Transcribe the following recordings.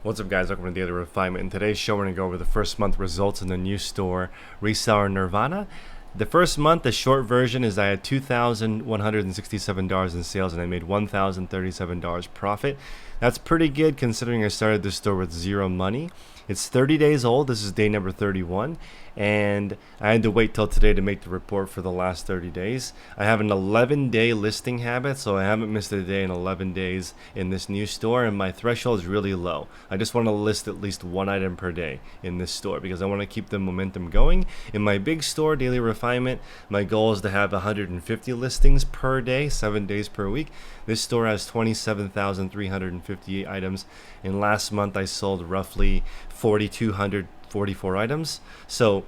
What's up, guys? Welcome to Daily Refinement. In today's show, we're going to go over the first month results in the new store, Reseller Nirvana. The first month, the short version is I had $2,167 in sales and I made $1,037 profit. That's pretty good considering I started this store with zero money. It's 30 days old. This is day number 31. And I had to wait till today to make the report for the last 30 days. I have an 11-day listing habit, so I haven't missed a day in 11 days in this new store, and my threshold is really low. I just want to list at least one item per day in this store because I want to keep the momentum going. In my big store, Daily Refinement, my goal is to have 150 listings per day, 7 days per week. This store has 27,358 items, and last month I sold roughly 4,244 items. So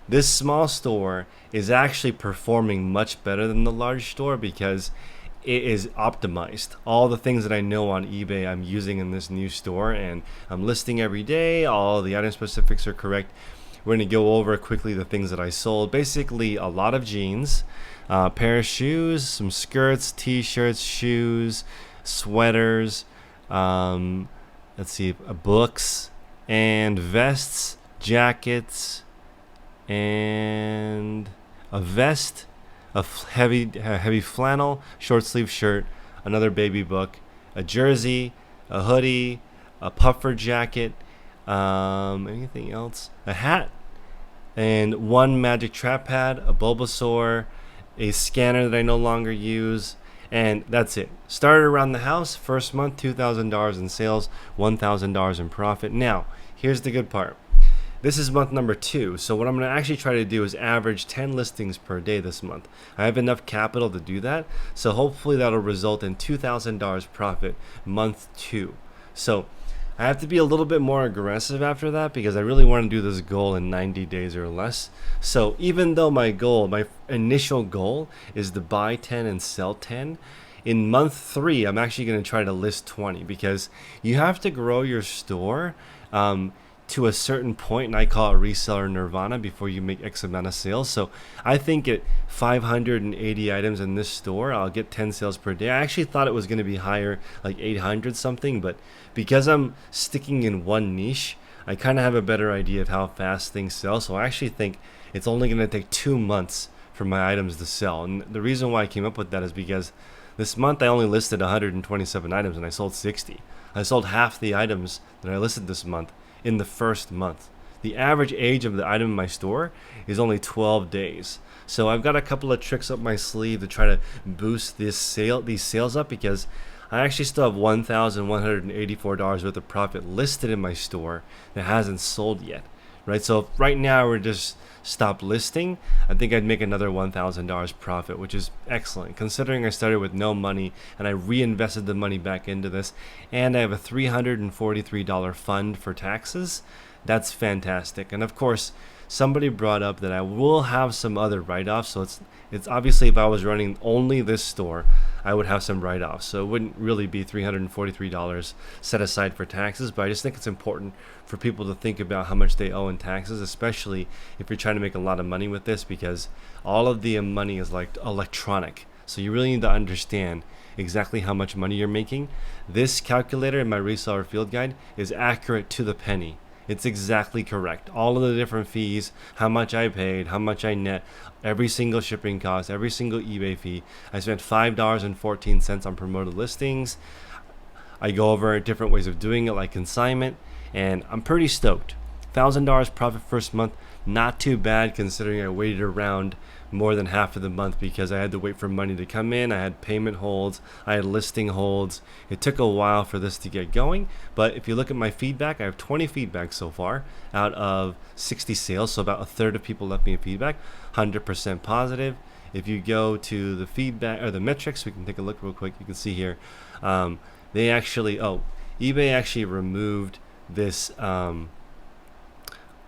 this small store is actually performing much better than the large store because it is optimized. All the things that I know on eBay I'm using in this new store, and I'm listing every day. All the item specifics are correct. We're going to go over quickly the things that I sold. Basically a lot of jeans, a pair of shoes, some skirts, t-shirts, shoes, sweaters, books, and vests, jackets, and a vest, a heavy flannel, short sleeve shirt, another baby book, a jersey, a hoodie, a puffer jacket, anything else, a hat, and one magic trap pad, a Bulbasaur, a scanner that I no longer use, and that's it. Started around the house, first month, $2,000 in sales, $1,000 in profit. Now, here's the good part. This is month number 2, so what I'm going to actually try to do is average 10 listings per day this month. I have enough capital to do that, so hopefully that'll result in $2,000 profit month 2. So I have to be a little bit more aggressive after that because I really want to do this goal in 90 days or less. So even though my initial goal is to buy 10 and sell 10, in month 3 I'm actually going to try to list 20 because you have to grow your store to a certain point, and I call it reseller nirvana, before you make X amount of sales. So I think at 580 items in this store, I'll get 10 sales per day. I actually thought it was going to be higher, like 800 something, but because I'm sticking in one niche, I kind of have a better idea of how fast things sell. So I actually think it's only going to take 2 months for my items to sell. And the reason why I came up with that is because this month I only listed 127 items and I sold 60. I sold half the items that I listed this month in the first month. The average age of the item in my store is only 12 days. So I've got a couple of tricks up my sleeve to try to boost these sales up because I actually still have $1,184 worth of profit listed in my store that hasn't sold yet. Right? So if right now we're just stop listing, I think I'd make another $1,000 profit, which is excellent considering I started with no money and I reinvested the money back into this, and I have a $343 fund for taxes. That's fantastic. And of course, somebody brought up that I will have some other write-offs, so it's obviously, if I was running only this store, I would have some write-offs, so it wouldn't really be $343 set aside for taxes. But I just think it's important for people to think about how much they owe in taxes, especially if you're trying to make a lot of money with this, because all of the money is like electronic, so you really need to understand exactly how much money you're making. This calculator in my reseller field guide is accurate to the penny. It's exactly correct. All of the different fees, how much I paid, how much I net, every single shipping cost, every single eBay fee. I spent $5.14 on promoted listings. I go over different ways of doing it, like consignment, and I'm pretty stoked. $1,000 profit first month, not too bad considering I waited around more than half of the month because I had to wait for money to come in. I had payment holds, I had listing holds. It took a while for this to get going, but if you look at my feedback, I have 20 feedbacks so far out of 60 sales, so about a third of people left me a feedback, 100% positive. If you go to the feedback or the metrics, we can take a look real quick. You can see here, eBay actually removed this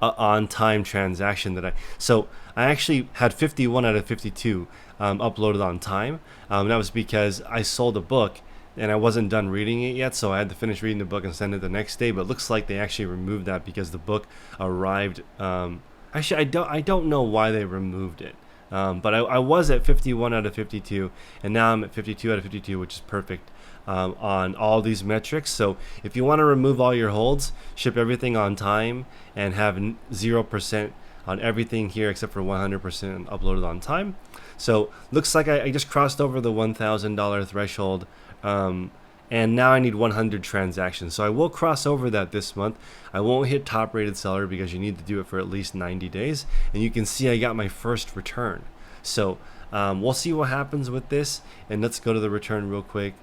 on-time transaction so I actually had 51 out of 52 uploaded on time. That was because I sold a book and I wasn't done reading it yet, so I had to finish reading the book and send it the next day. But it looks like they actually removed that because the book arrived. Actually, I don't know why they removed it. But I was at 51 out of 52, and now I'm at 52 out of 52, which is perfect. on all these metrics. So if you want to remove all your holds, ship everything on time, and have 0% on everything here except for 100% uploaded on time. So looks like I just crossed over the $1,000 threshold, and now I need 100 transactions. So I will cross over that this month. I won't hit top rated seller because you need to do it for at least 90 days. And you can see I got my first return. So we'll see what happens with this. And let's go to the return real quick.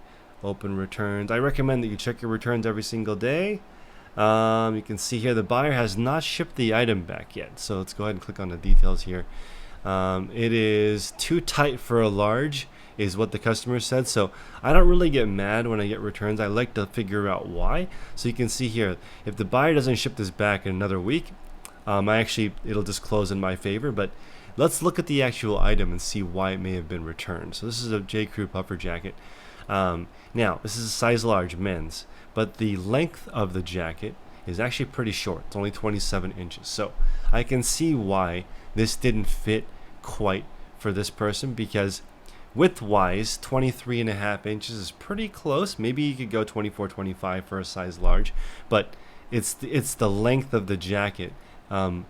Open returns. I recommend that you check your returns every single day. You can see here the buyer has not shipped the item back yet. So let's go ahead and click on the details here. It is too tight for a large, is what the customer said. So I don't really get mad when I get returns. I like to figure out why. So you can see here, if the buyer doesn't ship this back in another week, it'll just close in my favor. But let's look at the actual item and see why it may have been returned. So this is a J. Crew puffer jacket. Now this is a size large, men's, but the length of the jacket is actually pretty short. It's only 27 inches. So I can see why this didn't fit quite for this person, because width-wise, 23.5 inches is pretty close. Maybe you could go 24, 25 for a size large, but it's the length of the jacket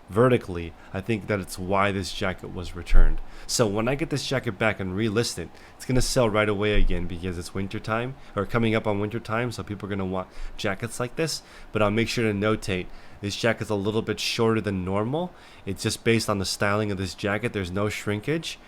vertically. I think that it's why this jacket was returned. So when I get this jacket back and relist it, it's going to sell right away again because it's winter time, or coming up on winter time, so people are going to want jackets like this. But I'll make sure to notate this jacket's a little bit shorter than normal. It's just based on the styling of this jacket. There's no shrinkage.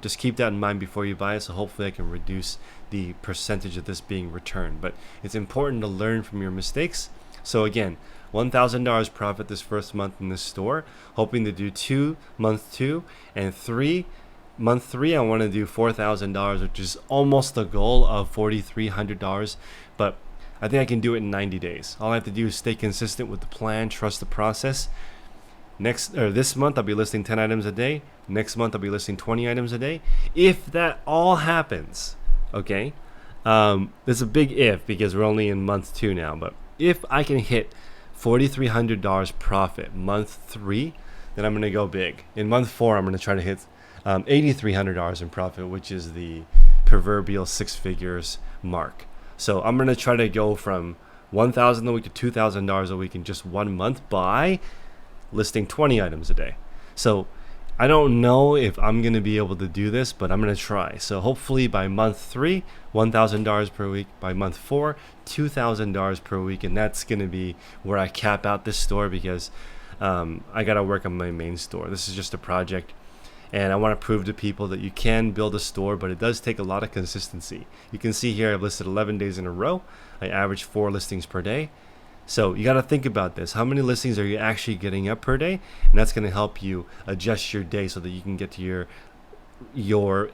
Just keep that in mind before you buy it, so hopefully I can reduce the percentage of this being returned. But it's important to learn from your mistakes. So again, $1,000 profit this first month in this store, hoping to do month 2 and month 3 I want to do $4,000, which is almost the goal of $4,300. But I think I can do it in 90 days. All I have to do is stay consistent with the plan, trust the process. This month I'll be listing 10 items a day. Next month I'll be listing 20 items a day. If that all happens, okay, there's a big if because we're only in month 2 now, but if I can hit $4,300 profit month 3, then I'm going to go big. In month 4 I'm going to try to hit $8,300 in profit, which is the proverbial 6 figures mark. So I'm going to try to go from $1,000 a week to $2,000 a week in just 1 month by listing 20 items a day. So I don't know if I'm going to be able to do this, but I'm going to try. So hopefully by month 3, $1,000 per week. By month 4, $2,000 per week. And that's going to be where I cap out this store, because I got to work on my main store. This is just a project. And I want to prove to people that you can build a store, but it does take a lot of consistency. You can see here I've listed 11 days in a row. I average 4 listings per day. So you got to think about this. How many listings are you actually getting up per day? And that's going to help you adjust your day so that you can get to your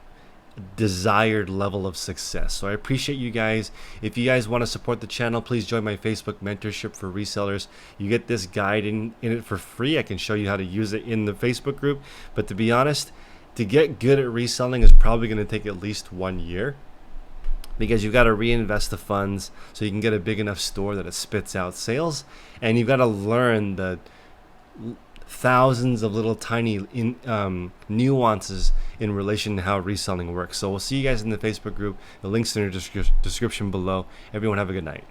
desired level of success. So I appreciate you guys. If you guys want to support the channel, please join my Facebook mentorship for resellers. You get this guide in it for free. I can show you how to use it in the Facebook group. But to be honest, to get good at reselling is probably going to take at least 1 year, because you've got to reinvest the funds so you can get a big enough store that it spits out sales. And you've got to learn the thousands of little tiny nuances in relation to how reselling works. So we'll see you guys in the Facebook group. The link's in the description below. Everyone have a good night.